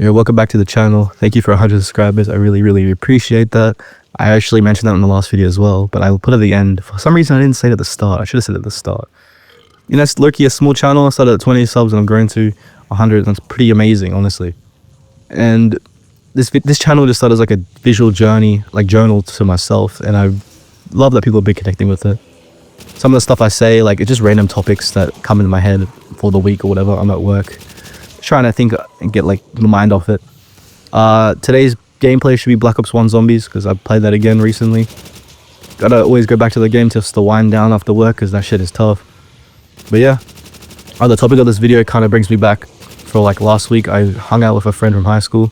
Yeah, welcome back to the channel. Thank you for 100 subscribers. I really appreciate that. I actually mentioned that in the last video as well, but I will put it at the end. For some reason, I didn't say it at the start. I should have said it at the start. You know, it's low-key a small channel. I started at 20 subs and I'm growing to 100. That's pretty amazing, honestly. And this channel just started as like a visual journey, like journal to myself, and I love that people have been connecting with it. Some of the stuff I say, like, it's just random topics that come into my head for the week or whatever. I'm at work, trying to think and get like the mind off it. Today's gameplay should be Black Ops 1 Zombies, because I played that again recently. Gotta always go back to the game just to wind down after work, because that shit is tough. But yeah, the topic of this video kind of brings me back for like last week. I hung out with a friend from high school.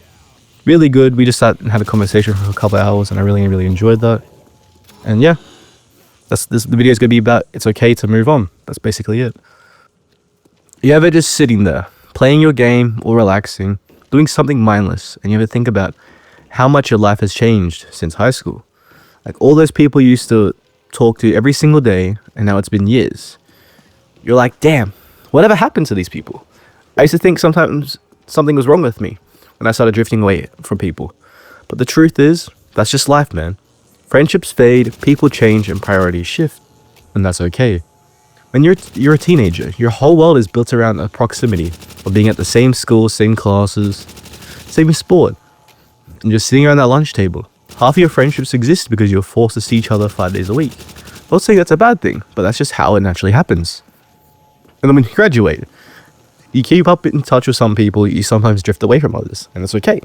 Really good. We just sat and had a conversation for a couple of hours, and I really enjoyed that. And yeah, the video is gonna be about it's okay to move on. That's basically it. You ever just sitting there playing your game or relaxing, doing something mindless, and you ever think about how much your life has changed since high school? Like all those people you used to talk to every single day, and now it's been years. You're like, damn, whatever happened to these people? I used to think sometimes something was wrong with me when I started drifting away from people. But the truth is, that's just life, man. Friendships fade, people change, and priorities shift. And that's okay. When you're a teenager, your whole world is built around a proximity of being at the same school, same classes, same sport, and just sitting around that lunch table. Half of your friendships exist because you're forced to see each other 5 days a week. I'm not saying that's a bad thing, but that's just how it naturally happens. And then when you graduate, you keep up in touch with some people, you sometimes drift away from others, and that's okay.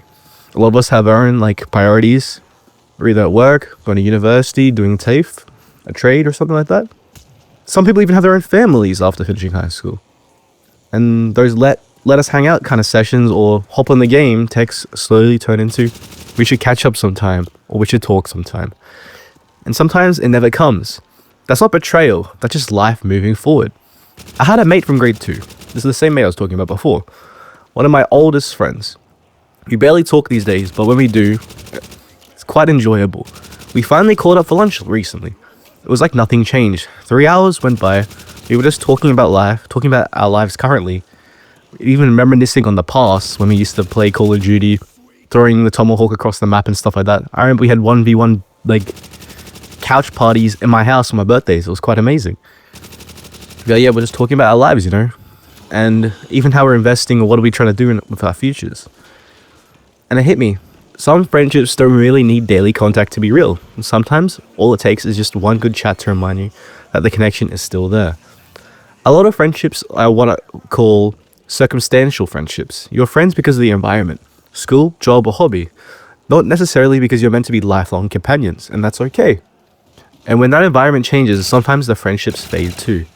A lot of us have our own like priorities. We're either at work, going to university, doing TAFE, a trade or something like that. Some people even have their own families after finishing high school. And those let us hang out kind of sessions or hop on the game texts slowly turn into we should catch up sometime or we should talk sometime. And sometimes it never comes. That's not betrayal, that's just life moving forward. I had a mate from grade 2. This is the same mate I was talking about before. One of my oldest friends. We barely talk these days, but when we do, it's quite enjoyable. We finally caught up for lunch recently. It was like nothing changed. 3 hours went by. We were just talking about life, talking about our lives currently. Even reminiscing on the past when we used to play Call of Duty, throwing the tomahawk across the map and stuff like that. I remember we had 1v1 like couch parties in my house on my birthdays. It was quite amazing. But yeah, we're just talking about our lives, you know, and even how we're investing or what are we trying to do with our futures. And it hit me. Some friendships don't really need daily contact to be real. And sometimes all it takes is just one good chat to remind you that the connection is still there. A lot of friendships are what I call circumstantial friendships. You're friends because of the environment, school, job, or hobby. Not necessarily because you're meant to be lifelong companions, and that's okay. And when that environment changes, sometimes the friendships fade too.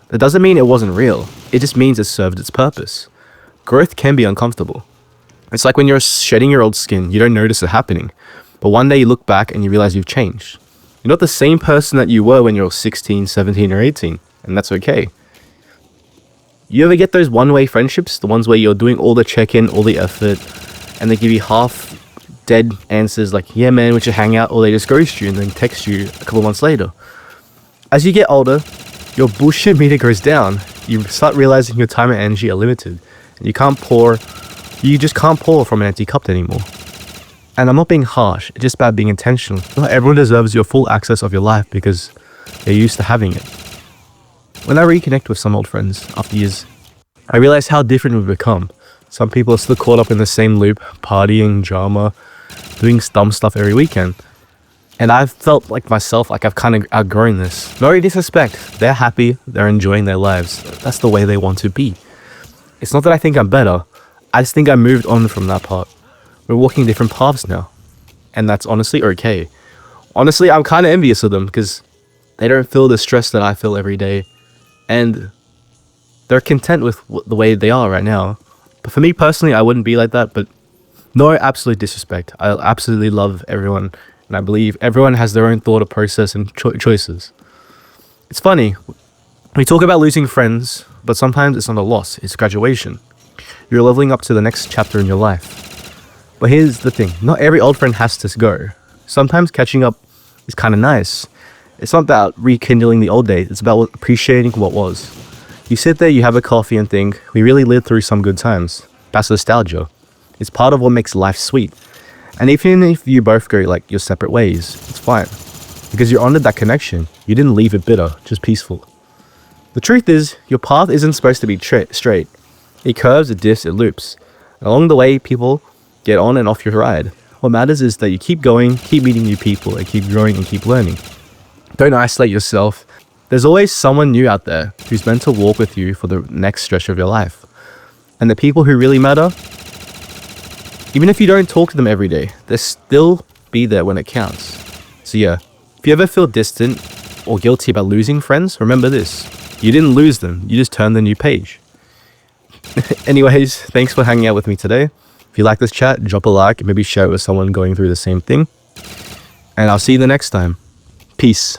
That doesn't mean it wasn't real. It just means it served its purpose. Growth can be uncomfortable. It's like when you're shedding your old skin, you don't notice it happening. But one day you look back and you realize you've changed. You're not the same person that you were when you're 16, 17, or 18. And that's okay. You ever get those one-way friendships? The ones where you're doing all the check-in, all the effort, and they give you half-dead answers like, yeah man, we should hang out, or they just ghost you and then text you a couple months later. As you get older, your bullshit meter goes down. You start realizing your time and energy are limited. And you just can't pour from an empty cup anymore. And I'm not being harsh, it's just about being intentional. Not everyone deserves your full access of your life because they're used to having it. When I reconnect with some old friends after years, I realize how different we've become. Some people are still caught up in the same loop, partying, drama, doing dumb stuff every weekend. And I've felt like myself, like I've kind of outgrown this. No disrespect, they're happy, they're enjoying their lives. That's the way they want to be. It's not that I think I'm better, I just think I moved on from that part. We're walking different paths now. And that's honestly okay. Honestly, I'm kind of envious of them because they don't feel the stress that I feel every day. And they're content with the way they are right now. But for me personally, I wouldn't be like that. But no absolute disrespect. I absolutely love everyone. And I believe everyone has their own thought or process and choices. It's funny. We talk about losing friends, but sometimes it's not a loss. It's graduation. You're leveling up to the next chapter in your life. But here's the thing. Not every old friend has to go. Sometimes catching up is kind of nice. It's not about rekindling the old days. It's about appreciating what was. You sit there, you have a coffee and think, we really lived through some good times. That's nostalgia. It's part of what makes life sweet. And even if you both go like your separate ways, it's fine. Because you're honored that connection. You didn't leave it bitter, just peaceful. The truth is, your path isn't supposed to be straight. It curves, it dips, it loops. Along the way, people get on and off your ride. What matters is that you keep going, keep meeting new people, and keep growing and keep learning. Don't isolate yourself. There's always someone new out there who's meant to walk with you for the next stretch of your life. And the people who really matter, even if you don't talk to them every day, they'll still be there when it counts. So yeah, if you ever feel distant or guilty about losing friends, remember this. You didn't lose them, you just turned the new page. Anyways, thanks for hanging out with me today. If you like this chat, drop a like and maybe share it with someone going through the same thing. And I'll see you the next time. Peace.